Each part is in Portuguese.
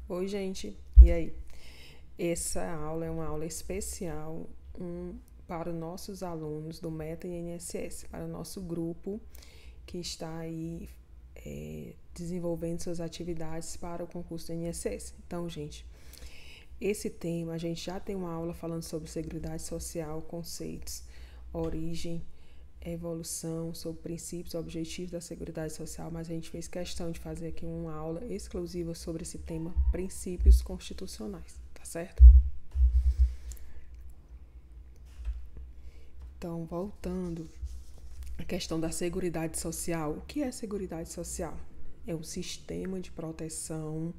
Oi, gente, e aí? Essa aula é uma aula especial para os nossos alunos do Meta INSS, para o nosso grupo que está aí desenvolvendo suas atividades para o concurso do INSS. Então, gente, esse tema a gente já tem uma aula falando sobre Seguridade Social, conceitos, origem, evolução, sobre princípios e objetivos da Seguridade Social, mas a gente fez questão de fazer aqui uma aula exclusiva sobre esse tema, princípios constitucionais, tá certo? Então, voltando à questão da Seguridade Social, o que é Seguridade Social? É um sistema de proteção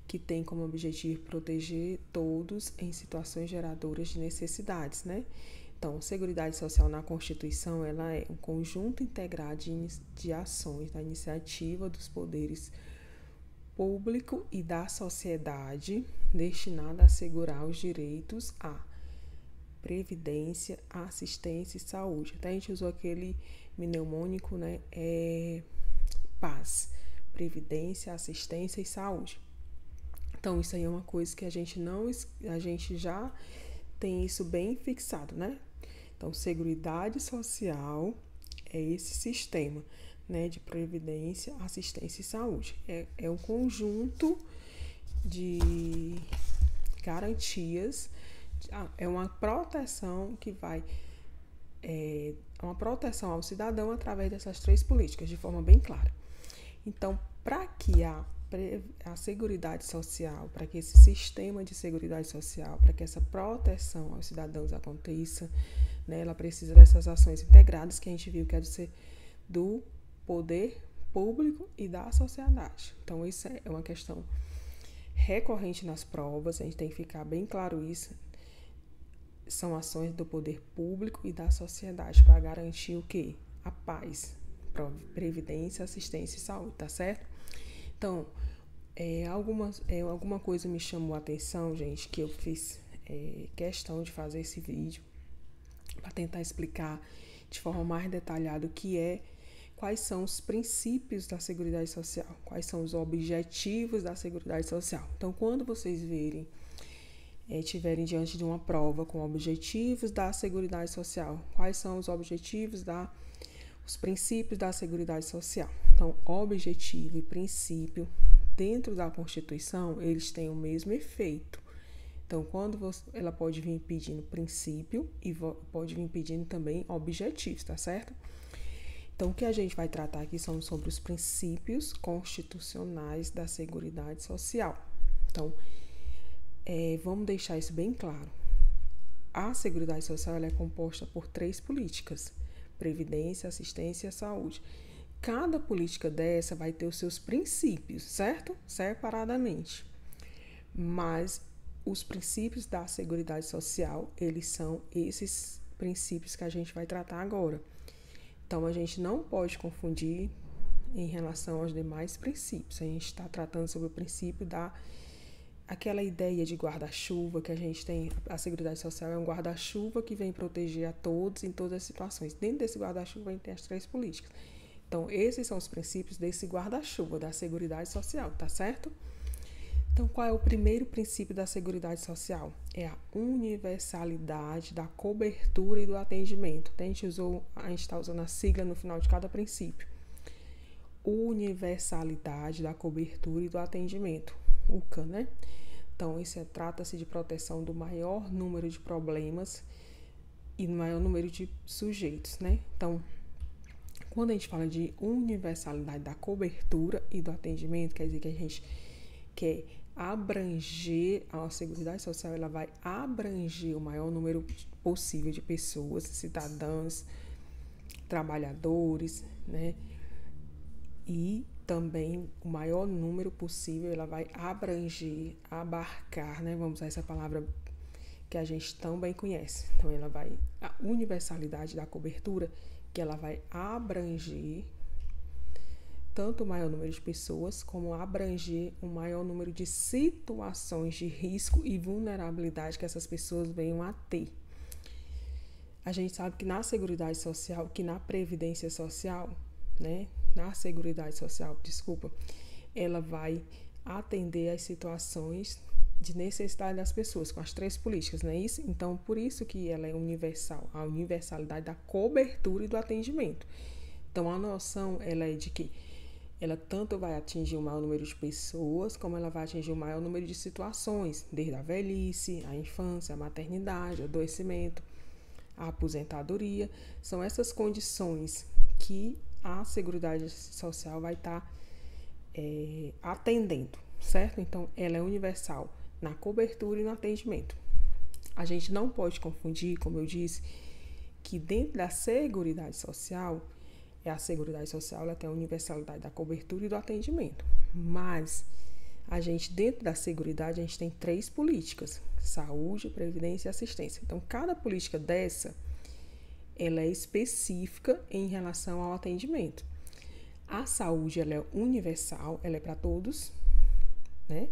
que tem como objetivo proteger todos em situações geradoras de necessidades, né? Então, Seguridade Social na Constituição, ela é um conjunto integrado de ações da iniciativa dos poderes público e da sociedade destinada a assegurar os direitos à previdência, assistência e saúde. Até a gente usou aquele mnemônico, né? PAS, previdência, assistência e saúde. Então, isso aí é uma coisa que a gente já tem isso bem fixado, né? Então, Seguridade Social é esse sistema, né, de previdência, assistência e saúde. É um conjunto de garantias, é uma proteção que vai uma proteção ao cidadão através dessas três políticas, de forma bem clara. Então, para que a Seguridade Social, para que esse sistema de Seguridade Social, para que essa proteção aos cidadãos aconteça, né, ela precisa dessas ações integradas que a gente viu que é do poder público e da sociedade. Então, isso é uma questão recorrente nas provas, a gente tem que ficar bem claro isso. São ações do poder público e da sociedade para garantir o quê? A paz, previdência, assistência e saúde, tá certo? Então, alguma coisa me chamou a atenção, gente, que eu fiz questão de fazer esse vídeo para tentar explicar de forma mais detalhada o que é, quais são os princípios da Seguridade Social, quais são os objetivos da Seguridade Social. Então, quando vocês estiverem diante de uma prova com objetivos da Seguridade Social, quais são os objetivos os princípios da Seguridade Social. Então, objetivo e princípio dentro da Constituição, eles têm o mesmo efeito. Então, ela pode vir pedindo princípio e pode vir pedindo também objetivos, tá certo? Então, o que a gente vai tratar aqui são sobre os princípios constitucionais da Seguridade Social. Então, vamos deixar isso bem claro. A Seguridade Social ela é composta por três políticas: previdência, assistência e saúde. Cada política dessa vai ter os seus princípios, certo? Separadamente. Mas os princípios da Seguridade Social, eles são esses princípios que a gente vai tratar agora. Então, a gente não pode confundir em relação aos demais princípios. A gente está tratando sobre o princípio aquela ideia de guarda-chuva que a gente tem. A Seguridade Social é um guarda-chuva que vem proteger a todos em todas as situações. Dentro desse guarda-chuva, a gente tem as três políticas. Então, esses são os princípios desse guarda-chuva da Seguridade Social, tá certo? Então, qual é o primeiro princípio da Seguridade Social? É a universalidade da cobertura e do atendimento. A gente está usando a sigla no final de cada princípio. Universalidade da cobertura e do atendimento. UCA, né? Então, trata-se de proteção do maior número de problemas e do maior número de sujeitos, né? Então, quando a gente fala de universalidade da cobertura e do atendimento, quer dizer que a gente quer abranger, a Seguridade Social ela vai abranger o maior número possível de pessoas, cidadãos, trabalhadores, né? E também o maior número possível, ela vai abarcar, né? Vamos usar essa palavra que a gente tão bem conhece. Então, a universalidade da cobertura, que ela vai abranger tanto o maior número de pessoas, como abranger o maior número de situações de risco e vulnerabilidade que essas pessoas venham a ter. A gente sabe que na Seguridade Social, que na Previdência Social, né? Na Seguridade Social, ela vai atender às situações de necessidade das pessoas, com as 3 políticas, não é isso? Então, por isso que ela é universal, a universalidade da cobertura e do atendimento. Então, a noção, ela é de que ela tanto vai atingir o maior número de pessoas, como ela vai atingir o maior número de situações, desde a velhice, a infância, a maternidade, o adoecimento, a aposentadoria. São essas condições que a Seguridade Social vai estar atendendo, certo? Então, ela é universal na cobertura e no atendimento. A gente não pode confundir, como eu disse, que dentro da Seguridade Social, a Seguridade Social ela tem a universalidade da cobertura e do atendimento. Mas a gente, dentro da Seguridade, a gente tem 3 políticas: saúde, previdência e assistência. Então, cada política dessa, ela é específica em relação ao atendimento. A saúde, ela é universal, ela é para todos, né?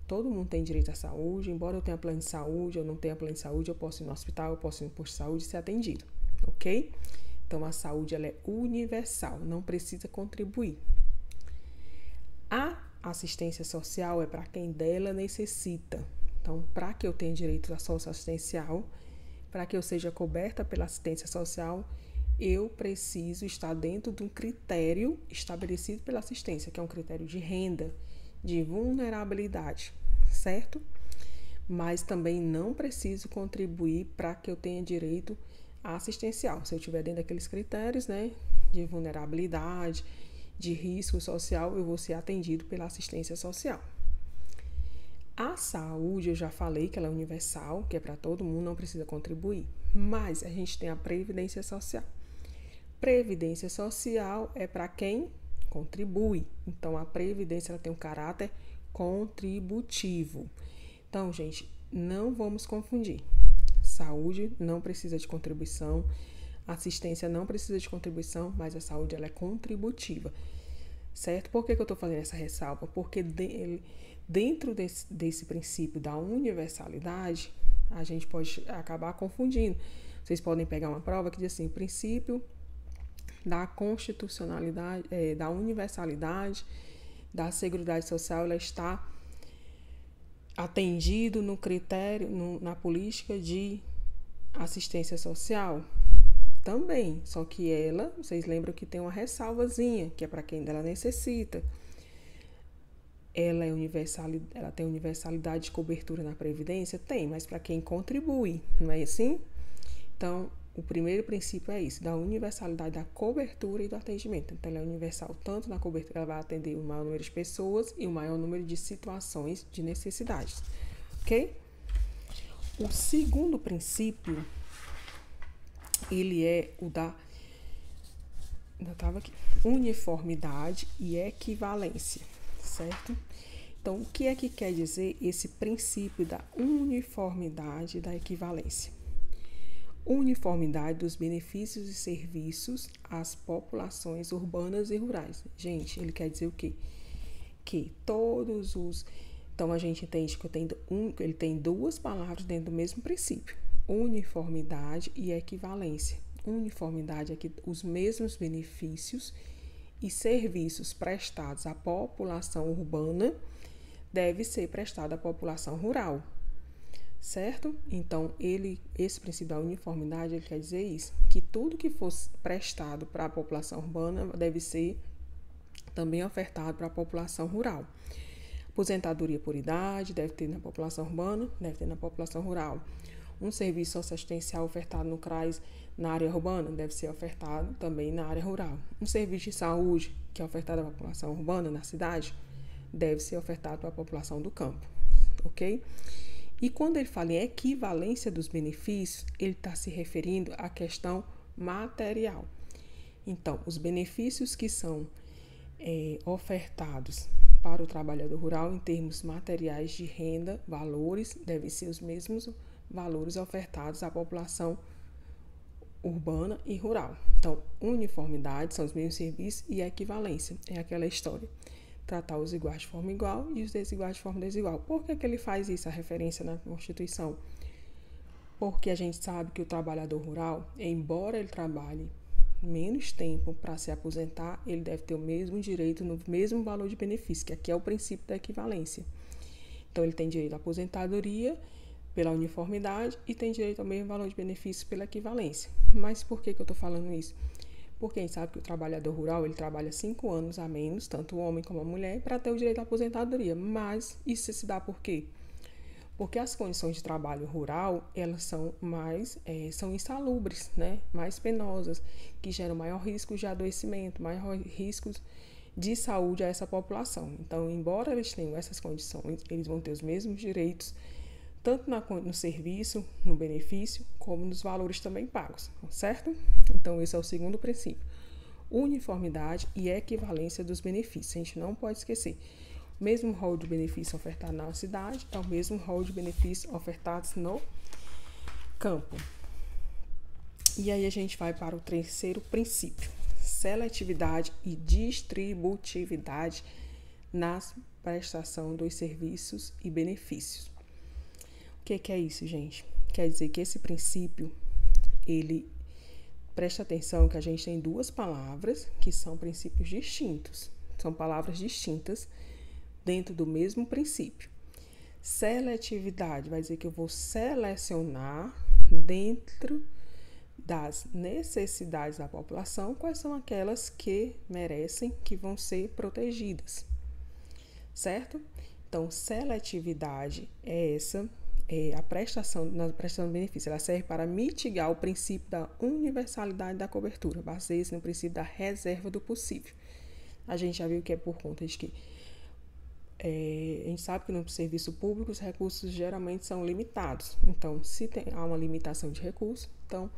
Todo mundo tem direito à saúde, embora eu tenha plano de saúde, eu não tenha plano de saúde, eu posso ir no hospital, eu posso ir no posto de saúde e ser atendido, ok? Então, a saúde, ela é universal, não precisa contribuir. A assistência social é para quem dela necessita. Então, para que eu tenha direito à socioassistencial, para que eu seja coberta pela assistência social, eu preciso estar dentro de um critério estabelecido pela assistência, que é um critério de renda, de vulnerabilidade, certo? Mas também não preciso contribuir para que eu tenha direito assistencial. Se eu estiver dentro daqueles critérios, né, de vulnerabilidade, de risco social, eu vou ser atendido pela assistência social. A saúde, eu já falei que ela é universal, que é para todo mundo, não precisa contribuir. Mas a gente tem a previdência social. Previdência social é para quem contribui. Então, a previdência ela tem um caráter contributivo. Então, gente, não vamos confundir. Saúde não precisa de contribuição, assistência não precisa de contribuição, mas a saúde ela é contributiva, certo? Por que eu estou fazendo essa ressalva? Porque dentro desse princípio da universalidade, a gente pode acabar confundindo. Vocês podem pegar uma prova que diz assim, o princípio da constitucionalidade, da universalidade, da Seguridade Social, ela está atendido no critério, na política de assistência social? Também, só que ela, vocês lembram que tem uma ressalvazinha, que é para quem dela necessita. Ela tem universalidade de cobertura na Previdência? Tem, mas para quem contribui, não é assim? Então, o primeiro princípio é isso, da universalidade da cobertura e do atendimento. Então, ela é universal tanto na cobertura, ela vai atender o maior número de pessoas e o maior número de situações de necessidades, ok? O segundo princípio, ele é o da uniformidade e equivalência, certo? Então, o que é que quer dizer esse princípio da uniformidade e da equivalência? Uniformidade dos benefícios e serviços às populações urbanas e rurais. Gente, ele quer dizer o quê? Que todos os... Então, a gente entende que ele tem 2 palavras dentro do mesmo princípio. Uniformidade e equivalência. Uniformidade é que os mesmos benefícios e serviços prestados à população urbana devem ser prestados à população rural. Certo? Então, esse princípio da uniformidade, ele quer dizer isso, que tudo que fosse prestado para a população urbana deve ser também ofertado para a população rural. Aposentadoria por idade deve ter na população urbana, deve ter na população rural. Um serviço socioassistencial ofertado no CRAS na área urbana deve ser ofertado também na área rural. Um serviço de saúde que é ofertado à população urbana na cidade deve ser ofertado para a população do campo, ok? E quando ele fala em equivalência dos benefícios, ele está se referindo à questão material. Então, os benefícios que são ofertados para o trabalhador rural em termos materiais de renda, valores, devem ser os mesmos valores ofertados à população urbana e rural. Então, uniformidade são os mesmos serviços e equivalência é aquela história. Tratar os iguais de forma igual e os desiguais de forma desigual. Por que ele faz isso, a referência na Constituição? Porque a gente sabe que o trabalhador rural, embora ele trabalhe menos tempo para se aposentar, ele deve ter o mesmo direito no mesmo valor de benefício, que aqui é o princípio da equivalência. Então, ele tem direito à aposentadoria pela uniformidade e tem direito ao mesmo valor de benefício pela equivalência. Mas por que eu estou falando isso? Porque a gente sabe que o trabalhador rural, ele trabalha 5 anos a menos, tanto o homem como a mulher, para ter o direito à aposentadoria. Mas isso se dá por quê? Porque as condições de trabalho rural, elas são são insalubres, né? Mais penosas, que geram maior risco de adoecimento, maior riscos de saúde a essa população. Então, embora eles tenham essas condições, eles vão ter os mesmos direitos, tanto no serviço, no benefício, como nos valores também pagos, certo? Então, esse é o segundo princípio. Uniformidade e equivalência dos benefícios. A gente não pode esquecer. O mesmo rol de benefícios ofertado na cidade é o mesmo rol de benefícios ofertados no campo. E aí a gente vai para o terceiro princípio. Seletividade e distributividade na prestação dos serviços e benefícios. O que é isso, gente? Quer dizer que esse princípio, ele presta atenção que a gente tem duas palavras que são princípios distintos. São palavras distintas dentro do mesmo princípio. Seletividade vai dizer que eu vou selecionar dentro das necessidades da população quais são aquelas que merecem, que vão ser protegidas, certo? Então, seletividade é a prestação de benefício. Ela serve para mitigar o princípio da universalidade da cobertura, baseia-se no princípio da reserva do possível. A gente já viu que é por conta de que a gente sabe que no serviço público os recursos geralmente são limitados. Então, se há uma limitação de recursos, então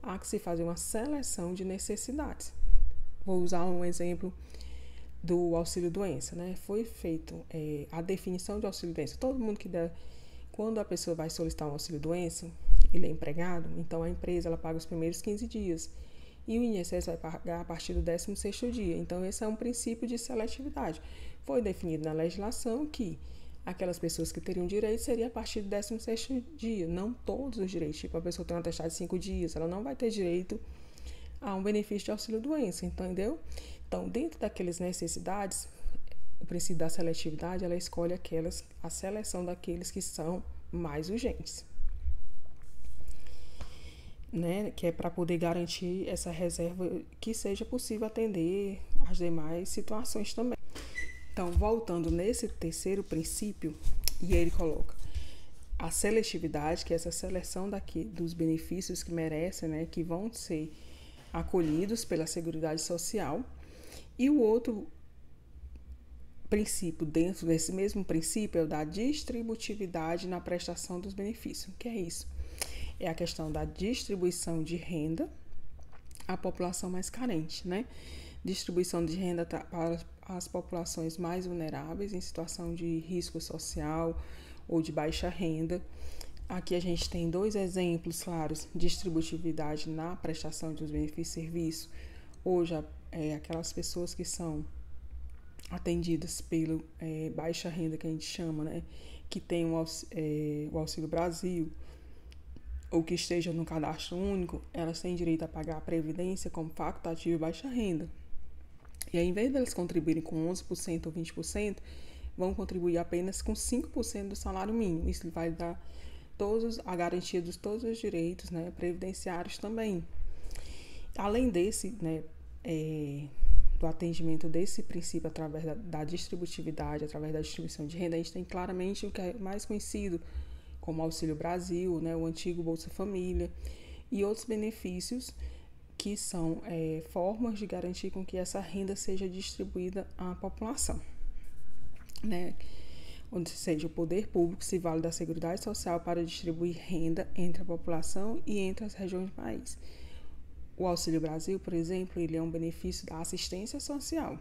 há que se fazer uma seleção de necessidades. Vou usar um exemplo do auxílio-doença, né? Foi feito a definição de auxílio-doença. Todo mundo quando a pessoa vai solicitar um auxílio-doença, ele é empregado, então a empresa ela paga os primeiros 15 dias e o INSS vai pagar a partir do 16º dia. Então, esse é um princípio de seletividade. Foi definido na legislação que aquelas pessoas que teriam direito seria a partir do 16º dia, não todos os direitos. Tipo, a pessoa tem uma taxa de 5 dias, ela não vai ter direito a um benefício de auxílio-doença, entendeu? Então, dentro daquelas necessidades, o princípio da seletividade, ela escolhe a seleção daqueles que são mais urgentes, né? Que é para poder garantir essa reserva que seja possível atender as demais situações também. Então, voltando nesse terceiro princípio, e ele coloca a seletividade, que é essa seleção dos benefícios que merecem, né? Que vão ser acolhidos pela Seguridade Social, e o outro princípio, dentro desse mesmo princípio, é o da distributividade na prestação dos benefícios. O que é isso? É a questão da distribuição de renda à população mais carente, né? Distribuição de renda para as populações mais vulneráveis em situação de risco social ou de baixa renda. Aqui a gente tem 2 exemplos claros: distributividade na prestação dos benefícios e serviços. Hoje, aquelas pessoas que são atendidas pelo baixa renda, que a gente chama, né? Que tem o Auxílio Brasil, ou que esteja no cadastro único, elas têm direito a pagar a previdência como facultativo e baixa renda. E aí, em vez de elas contribuírem com 11% ou 20%, vão contribuir apenas com 5% do salário mínimo. Isso vai dar a garantia de todos os direitos, né, previdenciários também. Além desse, né, do atendimento desse princípio através da distributividade, através da distribuição de renda, a gente tem claramente o que é mais conhecido como Auxílio Brasil, né, o antigo Bolsa Família, e outros benefícios que são formas de garantir com que essa renda seja distribuída à população, né? Onde seja o poder público se vale da Seguridade Social para distribuir renda entre a população e entre as regiões do país. O Auxílio Brasil, por exemplo, ele é um benefício da assistência social,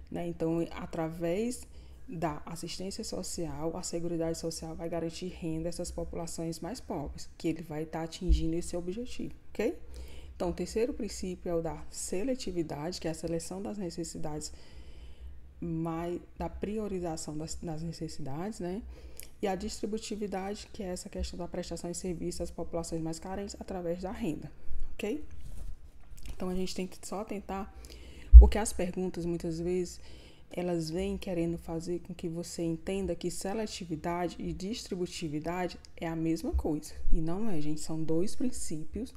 né? Então, através da assistência social, a Seguridade Social vai garantir renda a essas populações mais pobres, que ele vai estar atingindo esse objetivo, ok? Então, o terceiro princípio é o da seletividade, que é a seleção das necessidades, da priorização das necessidades, né? E a distributividade, que é essa questão da prestação de serviços às populações mais carentes através da renda, ok? Então, a gente tem que só tentar, porque as perguntas, muitas vezes, elas vêm querendo fazer com que você entenda que seletividade e distributividade é a mesma coisa. E não é, gente, são dois princípios.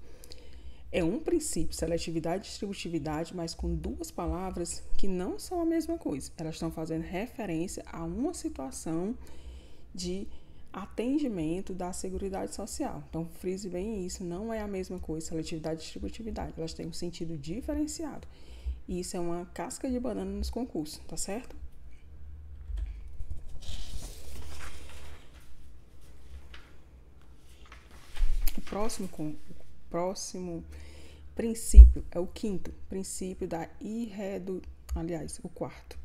É um princípio, seletividade e distributividade, mas com duas palavras que não são a mesma coisa. Elas estão fazendo referência a uma situação de atendimento da Seguridade Social. Então, frise bem isso, não é a mesma coisa, seletividade e distributividade. Elas têm um sentido diferenciado. E isso é uma casca de banana nos concursos, tá certo? O próximo princípio é o quinto, princípio da o quarto.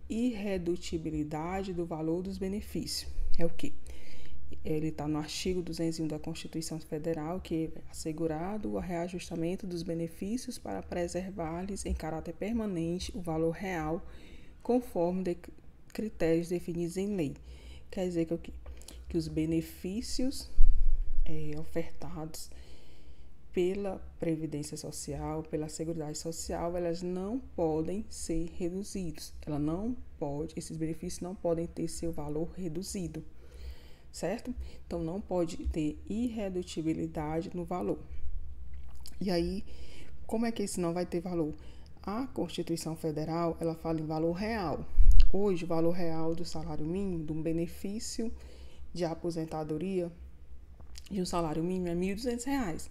Irredutibilidade do valor dos benefícios. É o quê? Ele está no artigo 201 da Constituição Federal, que é assegurado o reajustamento dos benefícios para preservar-lhes em caráter permanente o valor real, conforme critérios definidos em lei. Quer dizer que os benefícios ofertados pela Previdência Social, pela Seguridade Social, elas não podem ser reduzidos. Esses benefícios não podem ter seu valor reduzido, certo? Então, não pode ter irredutibilidade no valor. E aí, como é que isso não vai ter valor? A Constituição Federal, ela fala em valor real. Hoje, o valor real do salário mínimo, de um benefício de aposentadoria de um salário mínimo é R$ 1.200.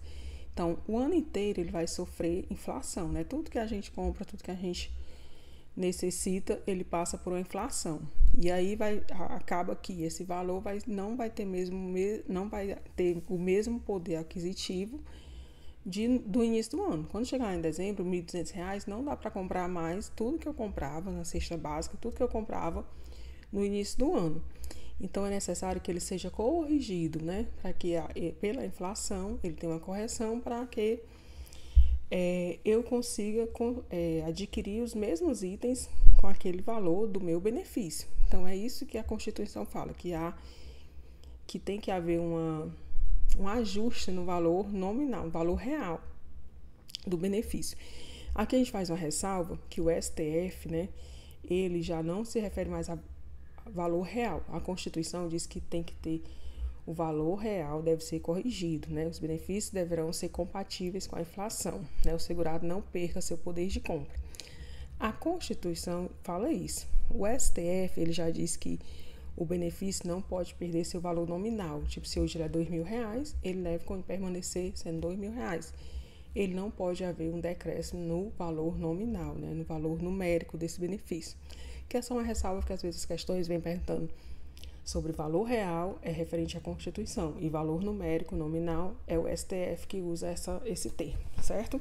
Então, o ano inteiro ele vai sofrer inflação, né? Tudo que a gente compra, tudo que a gente necessita, ele passa por uma inflação. E aí acaba que esse valor não vai ter o mesmo poder aquisitivo do início do ano. Quando chegar em dezembro, R$ 1.200 não dá para comprar mais tudo que eu comprava na cesta básica, tudo que eu comprava no início do ano. Então, é necessário que ele seja corrigido, né? Para que, pela inflação, ele tenha uma correção para que eu consiga adquirir os mesmos itens com aquele valor do meu benefício. Então, é isso que a Constituição fala, que tem que haver um ajuste no valor nominal, valor real do benefício. Aqui a gente faz uma ressalva que o STF, né, ele já não se refere mais a valor real. A Constituição diz que tem que ter o valor real, deve ser corrigido, né? Os benefícios deverão ser compatíveis com a inflação, né? O segurado não perca seu poder de compra. A Constituição fala isso. O STF, ele já diz que o benefício não pode perder seu valor nominal. Tipo, se hoje ele é R$2.000, ele deve permanecer sendo R$2.000. Ele não pode haver um decréscimo no valor nominal, né? No valor numérico desse benefício. Que é só uma ressalva, porque às vezes as questões vêm perguntando sobre valor real, é referente à Constituição, e valor numérico, nominal, é o STF que usa esse termo, certo?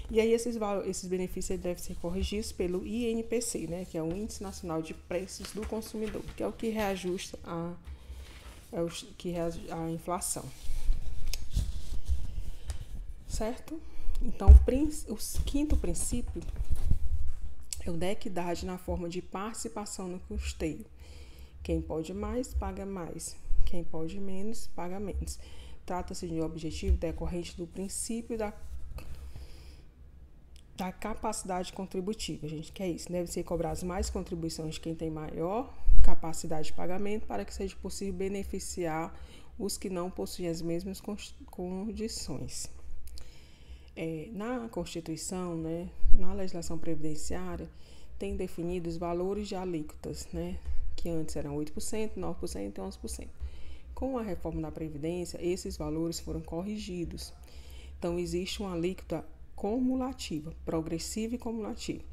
E aí esses benefícios devem ser corrigidos pelo INPC, né, que é o Índice Nacional de Preços do Consumidor, que é o que reajusta a inflação, certo? Então, o quinto princípio é o da equidade na forma de participação no custeio. Quem pode mais, paga mais. Quem pode menos, paga menos. Trata-se de um objetivo decorrente do princípio da capacidade contributiva. A gente quer isso. Deve ser cobradas mais contribuições de quem tem maior capacidade de pagamento para que seja possível beneficiar os que não possuem as mesmas condições. Na Constituição, né, na legislação previdenciária, tem definido os valores de alíquotas, né, que antes eram 8%, 9% e 11%. Com a reforma da Previdência, esses valores foram corrigidos. Então, existe uma alíquota cumulativa, progressiva e cumulativa.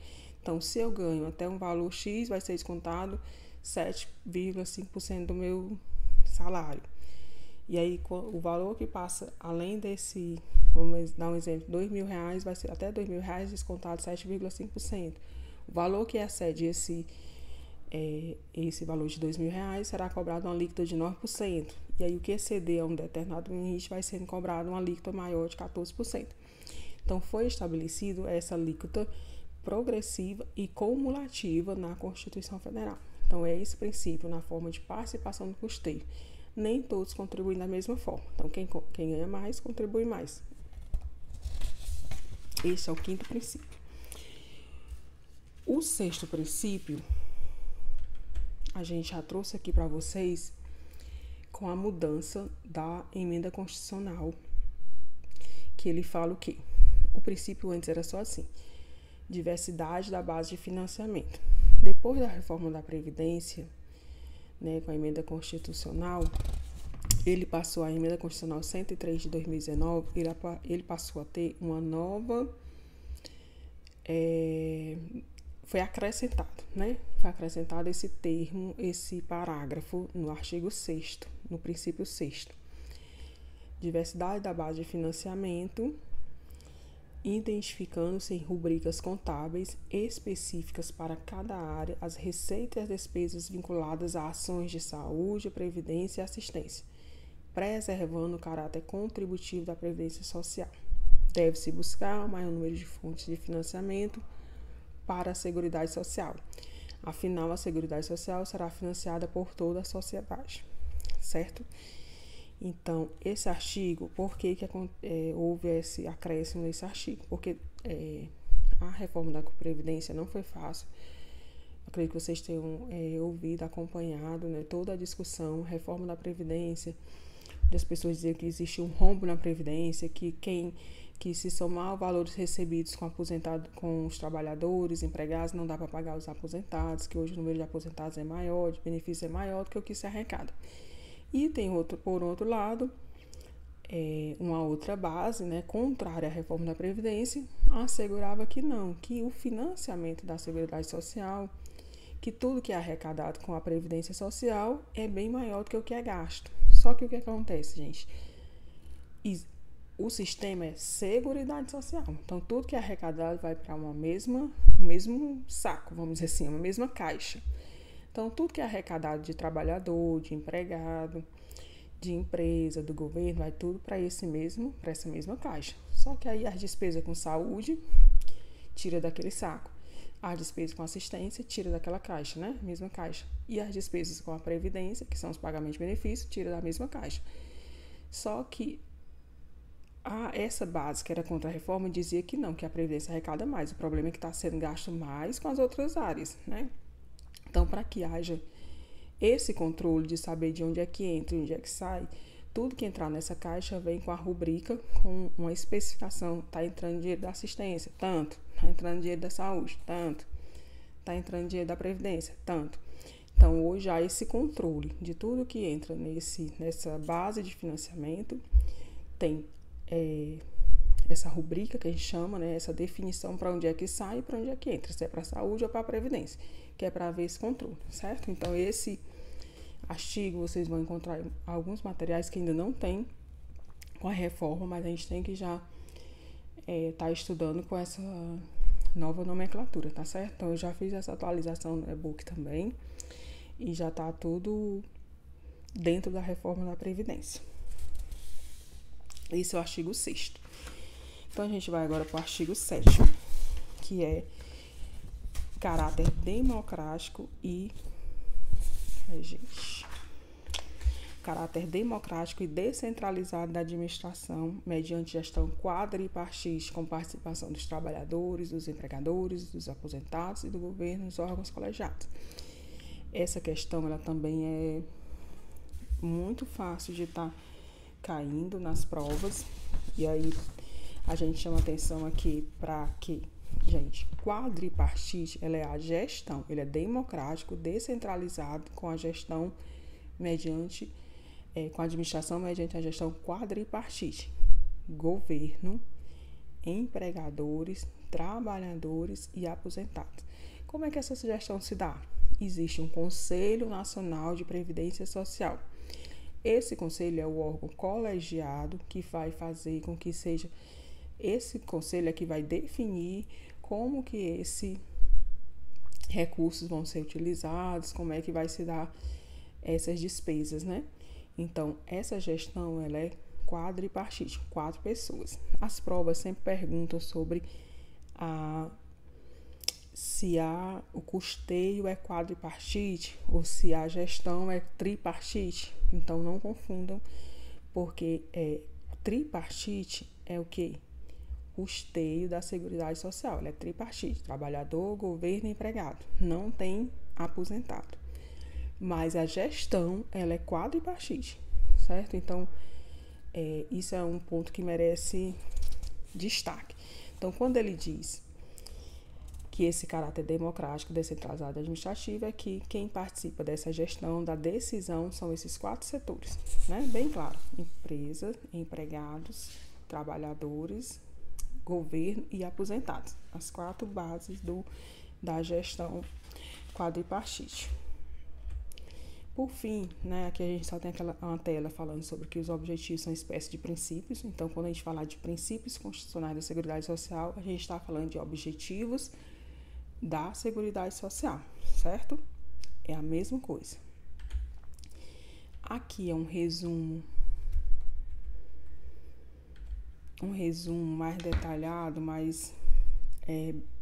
Então, se eu ganho até um valor X, vai ser descontado 7,5% do meu salário. E aí, o valor que passa além desse, vamos dar um exemplo, R$2.000, vai ser até R$2.000 descontado 7,5%. O valor que excede esse valor de R$2.000 será cobrado uma alíquota de 9%. E aí, o que exceder a um determinado limite vai sendo cobrado uma alíquota maior de 14%. Então, foi estabelecido essa alíquota progressiva e cumulativa na Constituição Federal. Então, é esse princípio na forma de participação no custeio. Nem todos contribuem da mesma forma. Então, quem ganha mais, contribui mais. Este é o quinto princípio. O sexto princípio, a gente já trouxe aqui para vocês com a mudança da emenda constitucional, que ele fala o quê? O princípio antes era só assim: diversidade da base de financiamento. Depois da reforma da Previdência, né, com a emenda constitucional, a emenda constitucional 103 de 2019, ele passou a ter uma nova... foi acrescentado, né? Foi acrescentado esse termo, esse parágrafo no artigo 6º, no princípio 6º. Diversidade da base de financiamento, identificando-se em rubricas contábeis específicas para cada área as receitas e as despesas vinculadas a ações de saúde, previdência e assistência, preservando o caráter contributivo da previdência social. Deve-se buscar o maior número de fontes de financiamento para a Seguridade Social. Afinal, a Seguridade Social será financiada por toda a sociedade, certo? Então, esse artigo, por que houve esse acréscimo nesse artigo? Porque a reforma da Previdência não foi fácil. Acredito que vocês tenham ouvido, acompanhado, né, toda a discussão, reforma da Previdência, das pessoas dizer que existe um rombo na Previdência, que se somar valores recebidos com os trabalhadores, empregados, não dá para pagar os aposentados, que hoje o número de aposentados é maior, de benefício é maior do que o que se arrecada. E tem por outro lado, uma outra base, né, contrária à reforma da Previdência, assegurava que não, que o financiamento da Seguridade Social, que tudo que é arrecadado com a Previdência Social é bem maior do que o que é gasto. Só que o que acontece, gente? O sistema é Seguridade Social. Então, tudo que é arrecadado vai para o mesmo saco, vamos dizer assim, uma mesma caixa. Então, tudo que é arrecadado de trabalhador, de empregado, de empresa, do governo, vai tudo para essa mesma caixa. Só que aí as despesas com saúde, tira daquele saco. As despesas com assistência, tira daquela caixa, né? Mesma caixa. E as despesas com a Previdência, que são os pagamentos de benefício, tira da mesma caixa. Só que essa base, que era contra a reforma, dizia que não, que a Previdência arrecada mais. O problema é que está sendo gasto mais com as outras áreas, né? Então, para que haja esse controle de saber de onde é que entra e onde é que sai, tudo que entrar nessa caixa vem com a rubrica, com uma especificação. Está entrando dinheiro da assistência, tanto. Está entrando dinheiro da saúde, tanto. Está entrando dinheiro da Previdência, tanto. Então, hoje há esse controle de tudo que entra nessa base de financiamento. Tem essa rubrica que a gente chama, né, essa definição para onde é que sai e para onde é que entra, se é para a saúde ou para a Previdência, que é para haver esse controle, certo? Então, esse artigo, vocês vão encontrar alguns materiais que ainda não tem com a reforma, mas a gente tem que já tá estudando com essa nova nomenclatura, tá certo? Então, eu já fiz essa atualização no e-book também e já tá tudo dentro da reforma da Previdência. Esse é o artigo 6º. Então, a gente vai agora para o artigo 7º, que é caráter democrático caráter democrático e descentralizado da administração mediante gestão quadripartite com participação dos trabalhadores, dos empregadores, dos aposentados e do governo nos órgãos colegiados. Essa questão, ela também é muito fácil de estar caindo nas provas, e aí a gente chama atenção aqui para que, gente, quadripartite, ela é a gestão, ele é democrático, descentralizado com a gestão com a administração mediante a gestão quadripartite, governo, empregadores, trabalhadores e aposentados. Como é que essa gestão se dá? Existe um Conselho Nacional de Previdência Social. Esse conselho é o órgão colegiado que vai fazer com que seja... Esse conselho é que vai definir como que esses recursos vão ser utilizados, como é que vai se dar essas despesas, né? Então, essa gestão, ela é quadripartite, 4 pessoas. As provas sempre perguntam sobre se o custeio é quadripartite ou se a gestão é tripartite. Então, não confundam, porque tripartite é o quê? custeio da Seguridade Social. Ela é tripartite, trabalhador, governo e empregado. Não tem aposentado. Mas a gestão, ela é quadripartite, certo? Então, isso é um ponto que merece destaque. Então, quando ele diz que esse caráter democrático, descentralizado e administrativo é que quem participa dessa gestão, da decisão, são esses 4 setores, né? Bem claro, empresa, empregados, trabalhadores, governo e aposentados. As 4 bases da gestão quadripartite. Por fim, né, aqui a gente só tem uma tela falando sobre que os objetivos são espécie de princípios. Então, quando a gente falar de princípios constitucionais da Seguridade Social, a gente está falando de objetivos da Seguridade Social, certo? É a mesma coisa. Aqui é um resumo mais detalhado, mais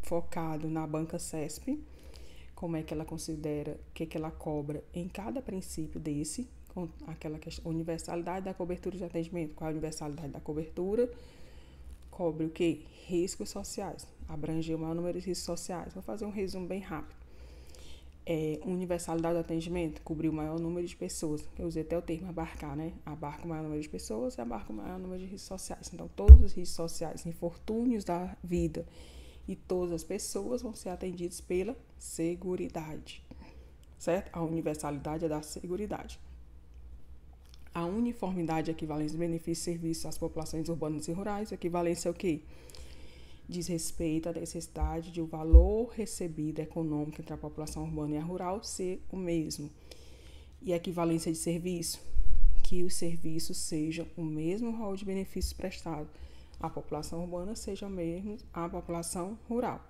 focado na banca CESP, como é que ela considera, o que ela cobra em cada princípio desse, com aquela questão, universalidade da cobertura de atendimento. Qual é a universalidade da cobertura? Cobre o quê? Riscos sociais. Abranger o maior número de riscos sociais. Vou fazer um resumo bem rápido. Universalidade do atendimento, cobrir o maior número de pessoas. Eu usei até o termo abarcar, né? Abarca o maior número de pessoas e abarca o maior número de riscos sociais. Então, todos os riscos sociais, infortúnios da vida e todas as pessoas vão ser atendidos pela Seguridade, certo? A universalidade é da Seguridade. A uniformidade, equivalência de benefícios e serviços às populações urbanas e rurais. Equivalência é o quê? Diz respeito à necessidade de o valor recebido econômico entre a população urbana e a rural ser o mesmo. E a equivalência de serviço, que os serviços sejam o mesmo rol de benefícios prestados à população urbana, seja mesmo à população rural.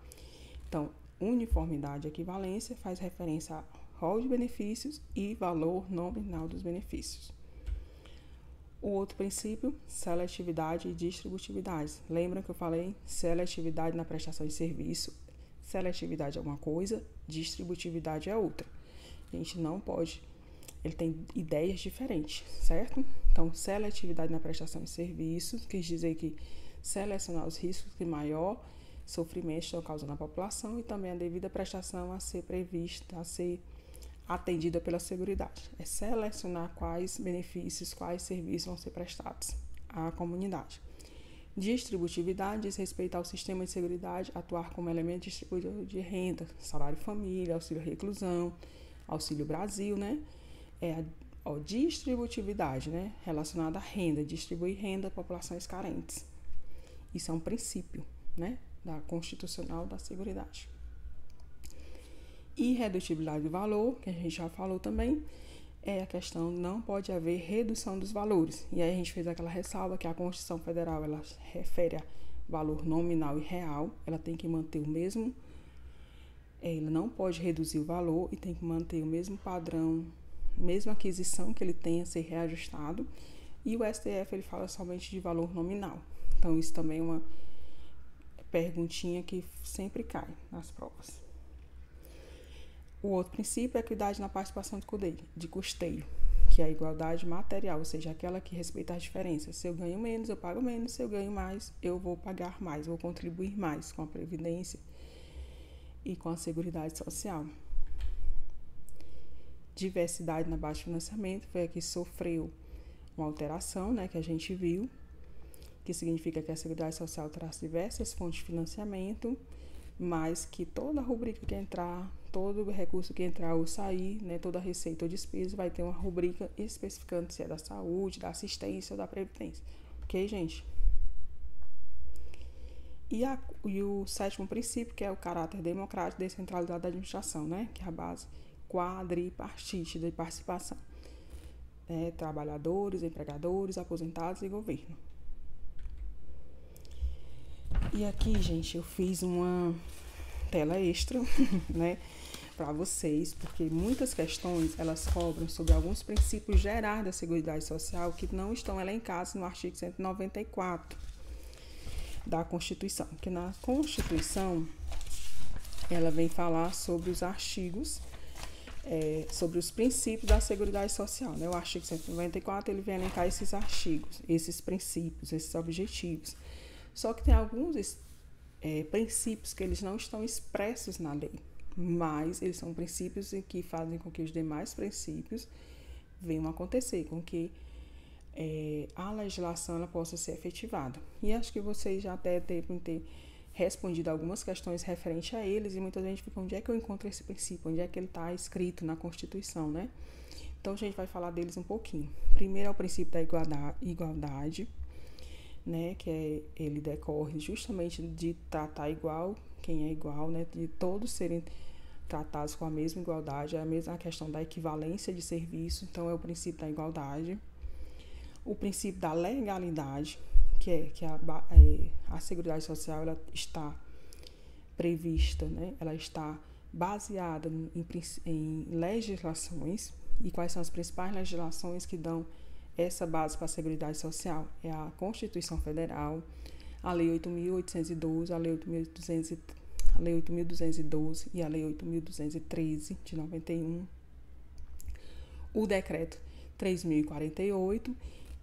Então, uniformidade e equivalência faz referência a rol de benefícios e valor nominal dos benefícios. O outro princípio, seletividade e distributividade. Lembra que eu falei seletividade na prestação de serviço? Seletividade é uma coisa, distributividade é outra. A gente não pode, ele tem ideias diferentes, certo? Então, seletividade na prestação de serviços, quis dizer que selecionar os riscos que maior sofrimento estão causando na população e também a devida prestação a ser prevista, a ser atendida pela Seguridade. É selecionar quais benefícios, quais serviços vão ser prestados à comunidade. Distributividade diz respeito ao sistema de Seguridade atuar como elemento distribuidor de renda, salário família, auxílio reclusão, auxílio Brasil, né? Distributividade, né? Relacionada à renda, distribuir renda a populações carentes. Isso é um princípio, né? Da constitucional da Seguridade. Irredutibilidade do valor, que a gente já falou também, é a questão, não pode haver redução dos valores. E aí a gente fez aquela ressalva que a Constituição Federal, ela refere a valor nominal e real, ela tem que manter o mesmo, ela não pode reduzir o valor e tem que manter o mesmo padrão, mesma aquisição que ele tenha a ser reajustado. E o STF, ele fala somente de valor nominal. Então, isso também é uma perguntinha que sempre cai nas provas. O outro princípio é a equidade na participação de custeio, que é a igualdade material, ou seja, aquela que respeita as diferenças. Se eu ganho menos, eu pago menos. Se eu ganho mais, eu vou pagar mais, vou contribuir mais com a Previdência e com a Seguridade Social. Diversidade na base de financiamento foi a que sofreu uma alteração, né, que a gente viu, que significa que a Seguridade Social traz diversas fontes de financiamento, mas que toda rubrica que entrar, todo recurso que entrar ou sair, né, toda receita ou despesa vai ter uma rubrica especificando se é da saúde, da assistência ou da previdência. Ok, gente? E o sétimo princípio, que é o caráter democrático e descentralizado da administração, né, que é a base quadripartite de participação. Trabalhadores, empregadores, aposentados e governo. E aqui, gente, eu fiz uma tela extra, né, para vocês, porque muitas questões, elas cobram sobre alguns princípios gerais da Seguridade Social que não estão elencados no artigo 194 da Constituição. Que na Constituição, ela vem falar sobre os artigos, sobre os princípios da Seguridade Social, né? O artigo 194, ele vem elencar esses artigos, esses princípios, esses objetivos. Só que tem alguns princípios que eles não estão expressos na lei, mas eles são princípios que fazem com que os demais princípios venham a acontecer, com que a legislação ela possa ser efetivada. E acho que vocês já até devem ter respondido algumas questões referentes a eles, e muita gente fica, onde é que eu encontro esse princípio? Onde é que ele está escrito na Constituição, né? Então, a gente vai falar deles um pouquinho. Primeiro é o princípio da igualdade, né? Ele decorre justamente de tratar igual quem é igual, né? De todos serem tratados com a mesma igualdade, é a mesma questão da equivalência de serviço, então é o princípio da igualdade. O princípio da legalidade, que a Seguridade Social ela está prevista, né? Ela está baseada em legislações. E quais são as principais legislações que dão essa base para a Seguridade Social? É a Constituição Federal, a Lei 8.812, a Lei 8.212 e a Lei 8.213 de 91, o Decreto 3.048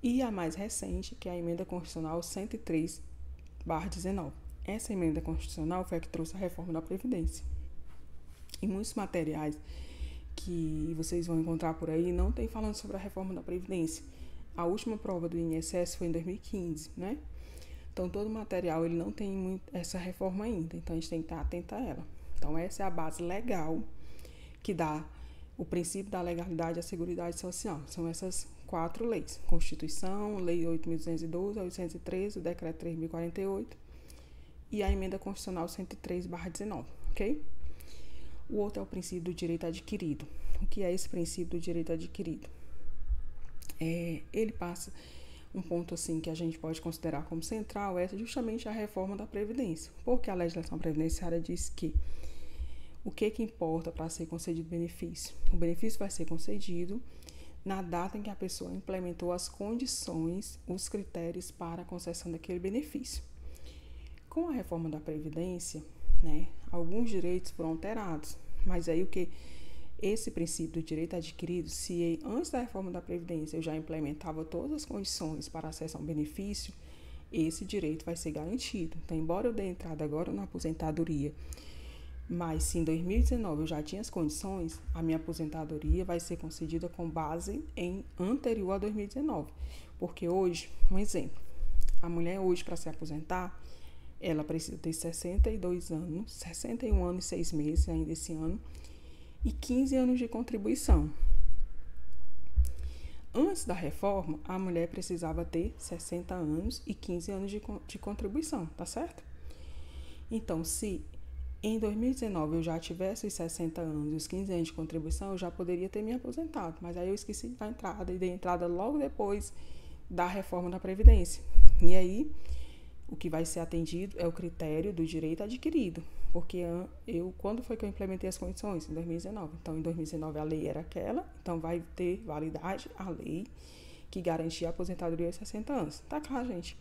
e a mais recente, que é a Emenda Constitucional 103/19. Essa emenda constitucional foi a que trouxe a reforma da Previdência. Em muitos materiais que vocês vão encontrar por aí não tem falando sobre a reforma da Previdência. A última prova do INSS foi em 2015, né? Então, todo o material ele não tem essa reforma ainda, então a gente tem que estar atento a ela. Então, essa é a base legal que dá o princípio da legalidade à Seguridade Social. São essas 4 leis: Constituição, Lei 8.212, a 813, o Decreto 3.048 e a Emenda Constitucional 103/19, ok? O outro é o princípio do direito adquirido. O que é esse princípio do direito adquirido? Ele passa um ponto assim que a gente pode considerar como central, é justamente a reforma da Previdência. Porque a legislação previdenciária diz que o que importa para ser concedido benefício? O benefício vai ser concedido na data em que a pessoa implementou as condições, os critérios para a concessão daquele benefício. Com a reforma da Previdência, né, alguns direitos foram alterados, mas aí esse princípio do direito adquirido, se antes da reforma da Previdência eu já implementava todas as condições para acesso a um benefício, esse direito vai ser garantido. Então, embora eu dê entrada agora na aposentadoria, mas se em 2019 eu já tinha as condições, a minha aposentadoria vai ser concedida com base em anterior a 2019. Porque hoje, um exemplo, a mulher hoje para se aposentar, ela precisa ter 62 anos, 61 anos e 6 meses ainda esse ano, e 15 anos de contribuição. Antes da reforma, a mulher precisava ter 60 anos e 15 anos de contribuição, tá certo? Então, se em 2019 eu já tivesse os 60 anos e os 15 anos de contribuição, eu já poderia ter me aposentado, mas aí eu esqueci da entrada e dei entrada logo depois da reforma da Previdência. E aí, o que vai ser atendido é o critério do direito adquirido, porque quando foi que eu implementei as condições? Em 2019. Então, em 2019 a lei era aquela, então vai ter validade a lei que garantia a aposentadoria aos 60 anos. Tá claro, gente?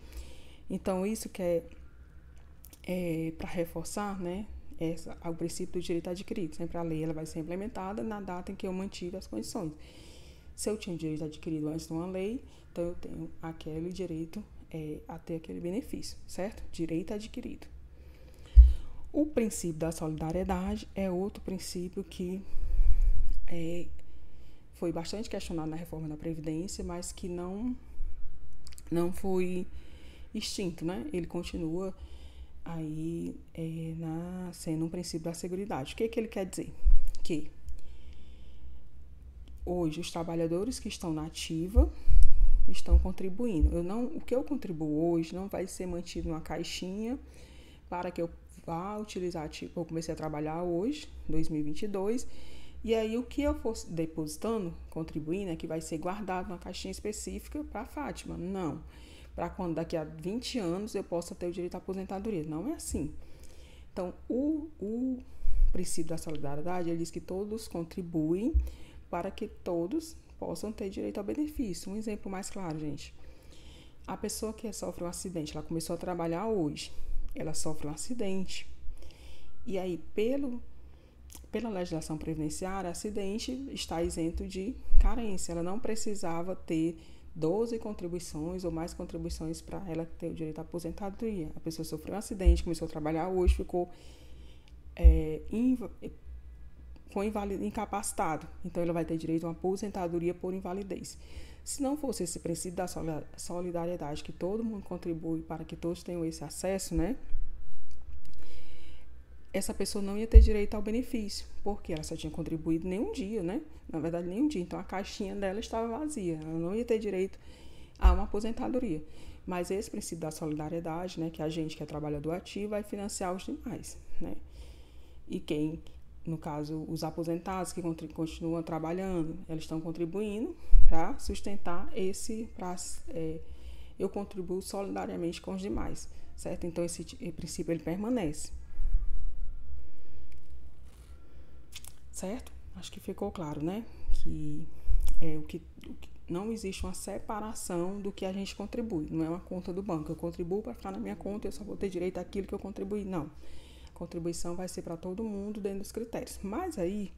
Então, isso que é para reforçar, né, o princípio do direito adquirido. Sempre a lei ela vai ser implementada na data em que eu mantive as condições. Se eu tinha direito adquirido antes de uma lei, então eu tenho aquele direito a ter aquele benefício, certo? Direito adquirido. O princípio da solidariedade é outro princípio que foi bastante questionado na reforma da Previdência, mas que não foi extinto, né? Ele continua aí sendo um princípio da Seguridade. O que ele quer dizer? Que hoje os trabalhadores que estão na ativa estão contribuindo. O que eu contribuo hoje não vai ser mantido numa caixinha para que eu vá utilizar, tipo, eu comecei a trabalhar hoje, 2022, e aí o que eu for depositando, contribuindo, é que vai ser guardado numa caixinha específica para a Fátima. Não. Para quando daqui a 20 anos eu possa ter o direito à aposentadoria. Não é assim. Então, o princípio da solidariedade, ele diz que todos contribuem para que todos possam ter direito ao benefício. Um exemplo mais claro, gente. A pessoa que sofre um acidente, ela começou a trabalhar hoje, ela sofre um acidente. E aí, pela legislação previdenciária, acidente está isento de carência. Ela não precisava ter 12 contribuições ou mais contribuições para ela ter o direito à aposentadoria. A pessoa sofreu um acidente, começou a trabalhar hoje, ficou incapacitado. Então, ela vai ter direito a uma aposentadoria por invalidez. Se não fosse esse princípio da solidariedade, que todo mundo contribui para que todos tenham esse acesso, né? Essa pessoa não ia ter direito ao benefício, porque ela só tinha contribuído nem um dia, né? Na verdade, nem um dia. Então, a caixinha dela estava vazia. Ela não ia ter direito a uma aposentadoria. Mas esse princípio da solidariedade, né? Que a gente que é trabalhador ativo vai financiar os demais, né? E quem, no caso, os aposentados que continuam trabalhando, eles estão contribuindo para sustentar eu contribuo solidariamente com os demais, certo? Então, esse princípio, ele permanece. Certo? Acho que ficou claro, né? Que não existe uma separação do que a gente contribui. Não é uma conta do banco. Eu contribuo para ficar na minha conta e eu só vou ter direito àquilo que eu contribuí. Não. A contribuição vai ser para todo mundo dentro dos critérios. Mas aí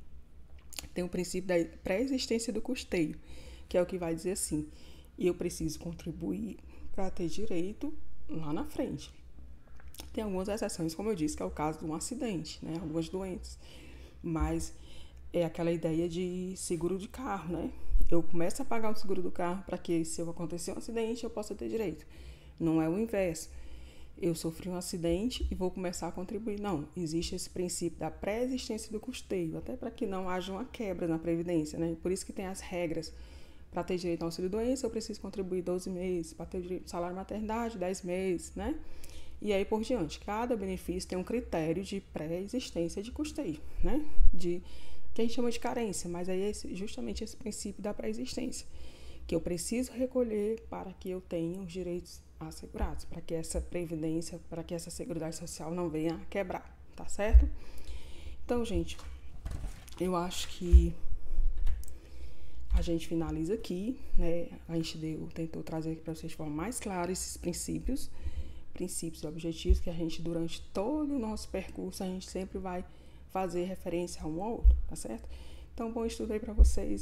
tem o princípio da pré-existência do custeio, que é o que vai dizer assim: eu preciso contribuir para ter direito lá na frente. Tem algumas exceções, como eu disse, que é o caso de um acidente, né? Algumas doenças. Mas é aquela ideia de seguro de carro, né? Eu começo a pagar o seguro do carro para que, se acontecer um acidente, eu possa ter direito. Não é o inverso. Eu sofri um acidente e vou começar a contribuir. Não, existe esse princípio da pré-existência do custeio, até para que não haja uma quebra na Previdência, né? Por isso que tem as regras. Para ter direito ao auxílio-doença, eu preciso contribuir 12 meses. Para ter direito ao salário-maternidade, 10 meses, né? E aí por diante. Cada benefício tem um critério de pré-existência de custeio, né? Que a gente chama de carência, mas aí é justamente esse princípio da pré-existência, que eu preciso recolher para que eu tenha os direitos assegurados, para que essa previdência, para que essa seguridade social não venha a quebrar, tá certo? Então, gente, eu acho que a gente finaliza aqui, né? A gente tentou trazer aqui para vocês de forma mais clara esses princípios e objetivos que a gente, durante todo o nosso percurso, a gente sempre vai fazer referência a um ao outro, tá certo? Então, bom estudo aí para vocês.